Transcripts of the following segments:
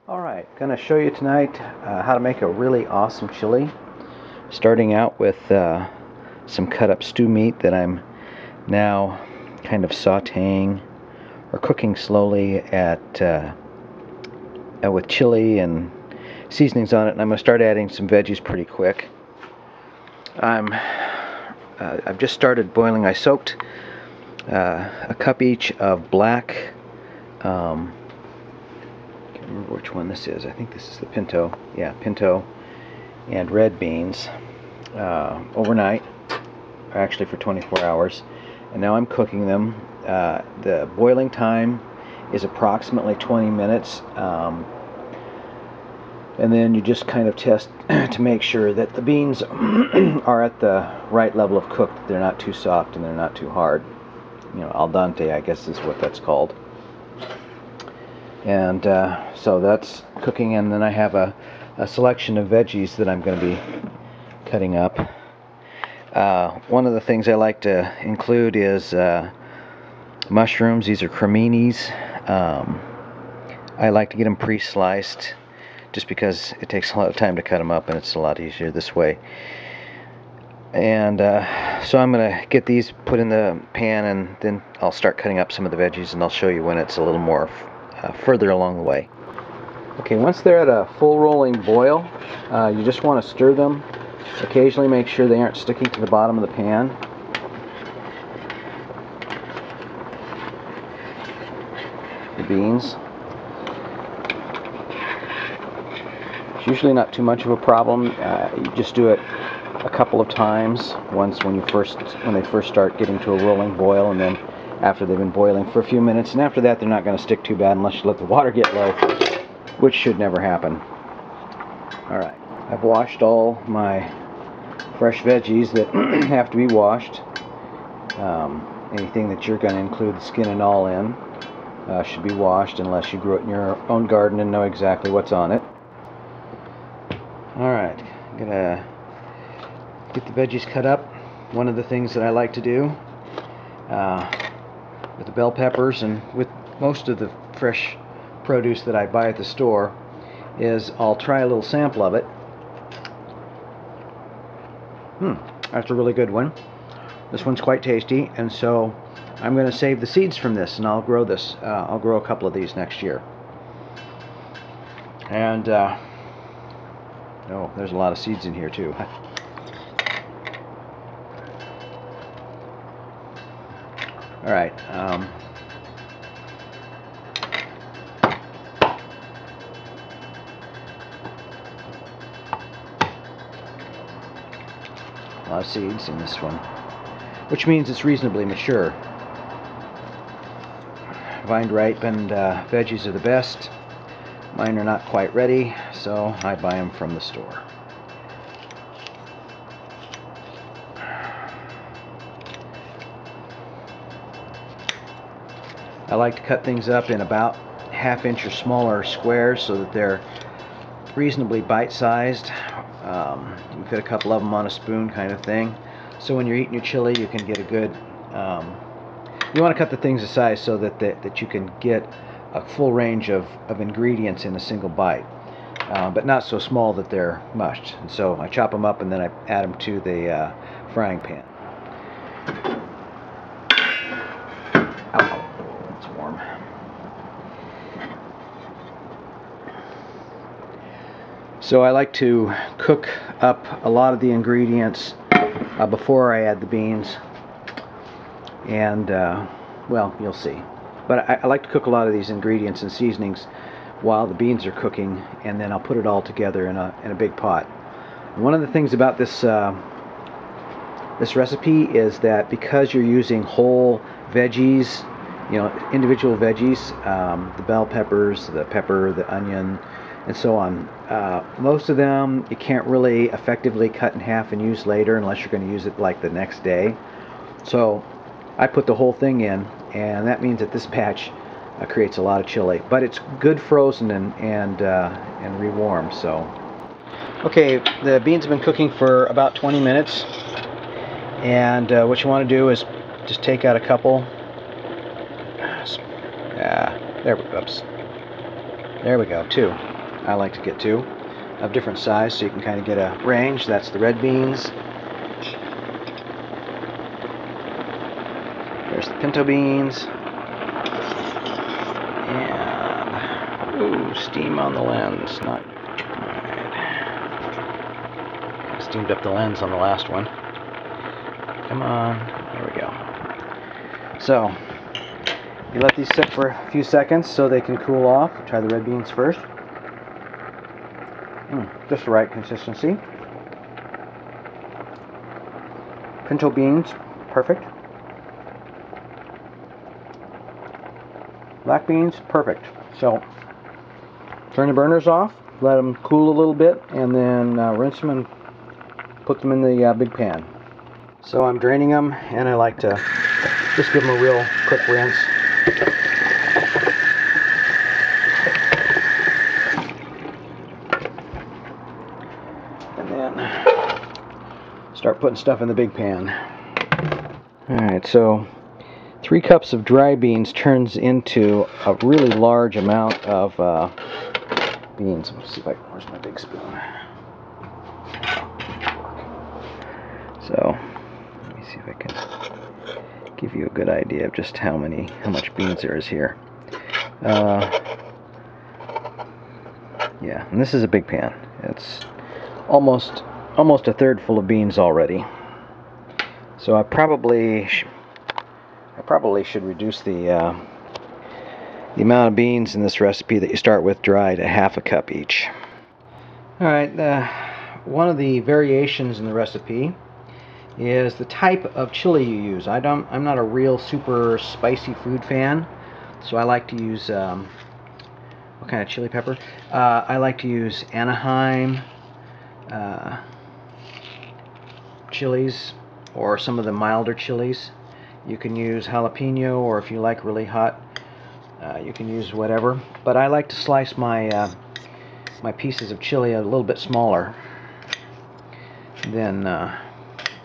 Alright, going to show you tonight how to make a really awesome chili. Starting out with some cut up stew meat that I'm now kind of sauteing or cooking slowly with chili and seasonings on it, and I'm going to start adding some veggies pretty quick. I've just started boiling. I soaked a cup each of black, can't remember which one this is. I think this is the pinto. Yeah, pinto and red beans overnight, or actually for 24 hours. And now I'm cooking them. The boiling time is approximately 20 minutes. And then you just kind of test to make sure that the beans are at the right level of cook. They're not too soft and they're not too hard. You know, al dente, I guess is what that's called. And so that's cooking, and then I have a selection of veggies that I'm going to be cutting up. One of the things I like to include is mushrooms. These are creminis. I like to get them pre-sliced just because it takes a lot of time to cut them up, and it's a lot easier this way. And so I'm going to get these put in the pan, and then I'll start cutting up some of the veggies, and I'll show you when it's a little more further along the way. Okay, once they're at a full rolling boil, you just want to stir them. Occasionally make sure they aren't sticking to the bottom of the pan. The beans. It's usually not too much of a problem. You just do it a couple of times. Once when they first start getting to a rolling boil, and then after they've been boiling for a few minutes, and after that they're not going to stick too bad unless you let the water get low, which should never happen. Alright, I've washed all my fresh veggies that have to be washed. Anything that you're going to include the skin and all in should be washed, unless you grew it in your own garden and know exactly what's on it. Alright, I'm going to get the veggies cut up. One of the things that I like to do with the bell peppers and with most of the fresh produce that I buy at the store is I'll try a little sample of it. That's a really good one. This one's quite tasty, and so I'm going to save the seeds from this, and I'll grow this. I'll grow a couple of these next year. And oh, there's a lot of seeds in here too. Alright, a lot of seeds in this one, which means it's reasonably mature. Vine-ripened veggies are the best. Mine are not quite ready, so I buy them from the store. I like to cut things up in about ½ inch or smaller squares so that they're reasonably bite-sized. You can fit a couple of them on a spoon, kind of thing. So when you're eating your chili, you can get a good. You want to cut the things of size so that you can get a full range of ingredients in a single bite, but not so small that they're mushed. And so I chop them up, and then I add them to the frying pan. Ow. Warm. So I like to cook up a lot of the ingredients before I add the beans, and well, you'll see. But I like to cook a lot of these ingredients and seasonings while the beans are cooking, and then I'll put it all together in a big pot. And one of the things about this this recipe is that because you're using whole veggies, you know, individual veggies, the bell peppers, the pepper, the onion, and so on. Most of them you can't really effectively cut in half and use later unless you're going to use it like the next day. So I put the whole thing in, and that means that this batch creates a lot of chili. But it's good frozen and rewarmed. So, okay, the beans have been cooking for about 20 minutes, and what you want to do is just take out a couple. There we go. Oops. There we go, 2. I like to get two of different size so you can kind of get a range. That's the red beans. There's the pinto beans. And, ooh, steam on the lens. Not right. Steamed up the lens on the last one. Come on. There we go. So, you let these sit for a few seconds so they can cool off. Try the red beans first. Just the right consistency. Pinto beans, perfect. Black beans, perfect. So, turn the burners off, let them cool a little bit, and then rinse them and put them in the big pan. So I'm draining them, and I like to just give them a real quick rinse. And then start putting stuff in the big pan. Alright, so 3 cups of dry beans turns into a really large amount of beans. Let's see if where's my big spoon? So, let me see if I can give you a good idea of just how much beans there is here. Yeah, and this is a big pan. It's almost a third full of beans already. So I probably should reduce the amount of beans in this recipe that you start with dry to half a cup each. Alright, one of the variations in the recipe is the type of chili you use. I'm not a real super spicy food fan, so I like to use what kind of chili pepper? I like to use Anaheim chilies, or some of the milder chilies. You can use jalapeno, or if you like really hot, you can use whatever. But I like to slice my my pieces of chili a little bit smaller than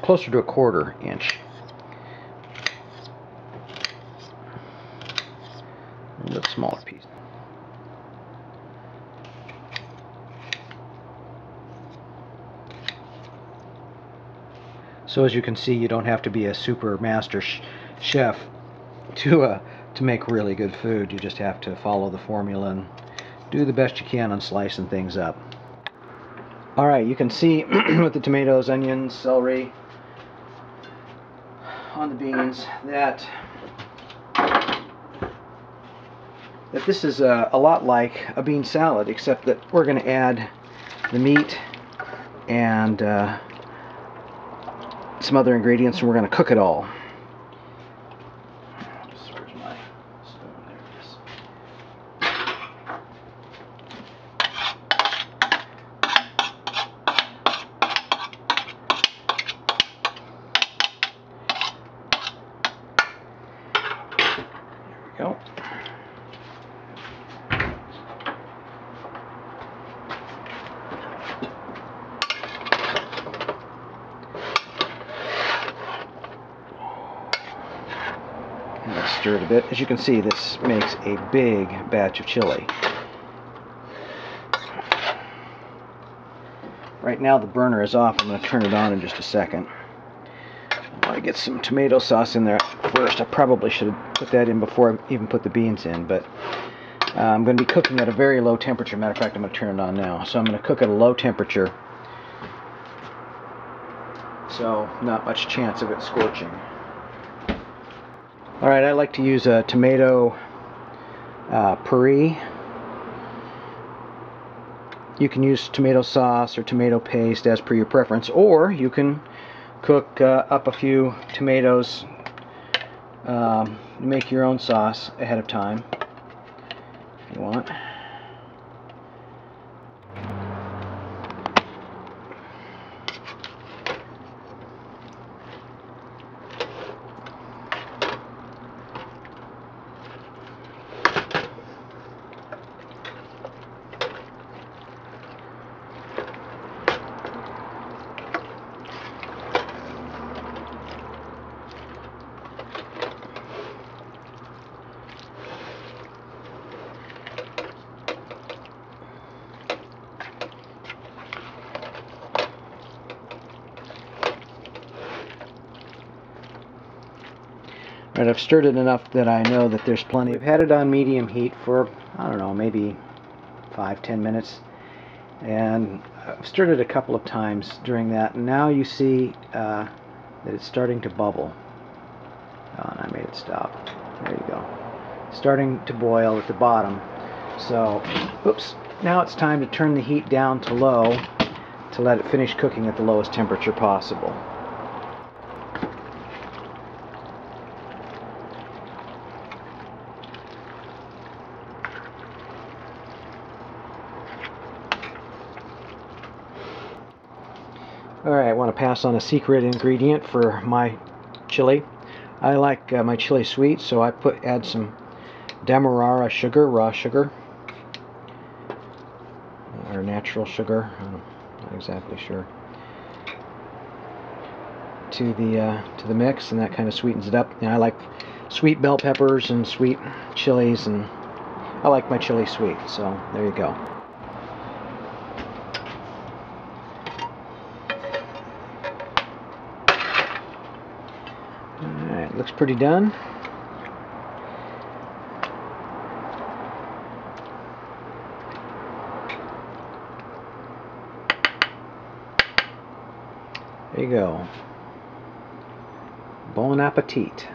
closer to a 1/4 inch. A little bit smaller piece. So as you can see, you don't have to be a super master chef to make really good food. You just have to follow the formula and do the best you can on slicing things up. Alright, you can see with the tomatoes, onions, celery on the beans that this is a lot like a bean salad, except that we're going to add the meat and some other ingredients, and we're going to cook it all. Where's my spoon? There it is. There we go. And let's stir it a bit. As you can see, this makes a big batch of chili. Right now the burner is off. I'm going to turn it on in just a second. I want to get some tomato sauce in there first. I probably should have put that in before I even put the beans in, but I'm going to be cooking at a very low temperature. Matter of fact, I'm going to turn it on now. So I'm going to cook at a low temperature, so not much chance of it scorching. Alright, I like to use a tomato puree. You can use tomato sauce or tomato paste as per your preference, or you can cook up a few tomatoes, make your own sauce ahead of time if you want. Right, I've stirred it enough that I know that there's plenty. I've had it on medium heat for, I don't know, maybe 5-10 minutes. And I've stirred it a couple of times during that. And now you see that it's starting to bubble. Oh, and I made it stop. There you go. Starting to boil at the bottom. So, oops. Now it's time to turn the heat down to low to let it finish cooking at the lowest temperature possible. Alright, I want to pass on a secret ingredient for my chili. I like my chili sweet, so I add some demerara sugar, raw sugar, or natural sugar. I'm not exactly sure. To the mix, and that kind of sweetens it up. And I like sweet bell peppers and sweet chilies, and I like my chili sweet. So there you go. Alright, looks pretty done. There you go. Bon appetit.